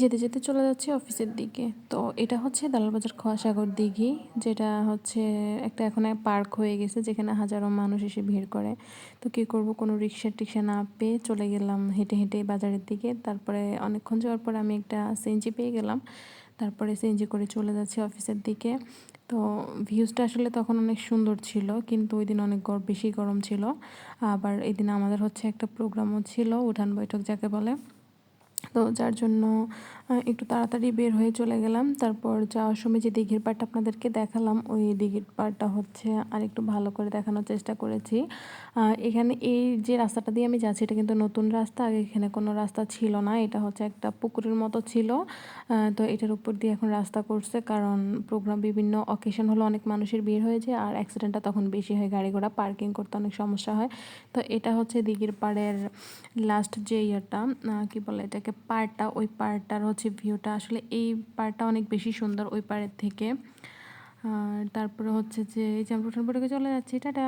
যেতে, যেতে চলে যাচ্ছি অফিসের দিকে। তো এটা হচ্ছে দালালবাজার খোয়াসাগর দিঘি, যেটা হচ্ছে একটা এখন পার্ক হয়ে গেছে যেখানে হাজারো মানুষ এসে ভিড় করে। তো কী করব, কোনো রিক্সা-টিক্সা না পেয়ে চলে গেলাম হেঁটে, হেঁটে বাজারের দিকে। তারপরে অনেকক্ষণ যাওয়ার পরে আমি একটা সিএনজি পেয়ে গেলাম। তারপরে সিএনজি করে চলে যাচ্ছি অফিসের দিকে। তো ভিউজটা আসলে তখন অনেক সুন্দর ছিল, কিন্তু ওইদিন অনেক বেশি গরম ছিল। আবার এদিন আমাদের হচ্ছে একটা প্রোগ্রামও ছিল, উঠান বৈঠক যাকে বলে। তো যার জন্য একটু তাড়াতাড়ি বের হয়ে চলে গেলাম। তারপর যাওয়ার সময় যে দিঘির পাড়টা আপনাদেরকে দেখালাম, ওই দিঘির পাড়টা হচ্ছে আরেকটু ভালো করে দেখানোর চেষ্টা করেছি। এখানে এই যে রাস্তাটা দিয়ে আমি যাচ্ছি, এটা কিন্তু নতুন রাস্তা। আগে এখানে কোনো রাস্তা ছিল না। এটা হচ্ছে একটা পুকুরের মতো ছিল। তো এটার উপর দিয়ে এখন রাস্তা করছে, কারণ প্রোগ্রাম বিভিন্ন অকেশন হলে অনেক মানুষের ভিড় হয়ে যায়, আর অ্যাক্সিডেন্টটা তখন বেশি হয়, গাড়ি ঘোড়া পার্কিং করতে অনেক সমস্যা হয়। তো এটা হচ্ছে দিঘির পাড়ের লাস্ট যে ইয়েটা, কী বলে এটাকে, পাড়টা, ওই পাড়টার হচ্ছে ভিউটা। আসলে এই পাড়টা অনেক বেশি সুন্দর ওই পাড়ের থেকে। আর তারপরে হচ্ছে যে এই যে আমরা উঠান বৈঠকে চলে যাচ্ছি, টাটা।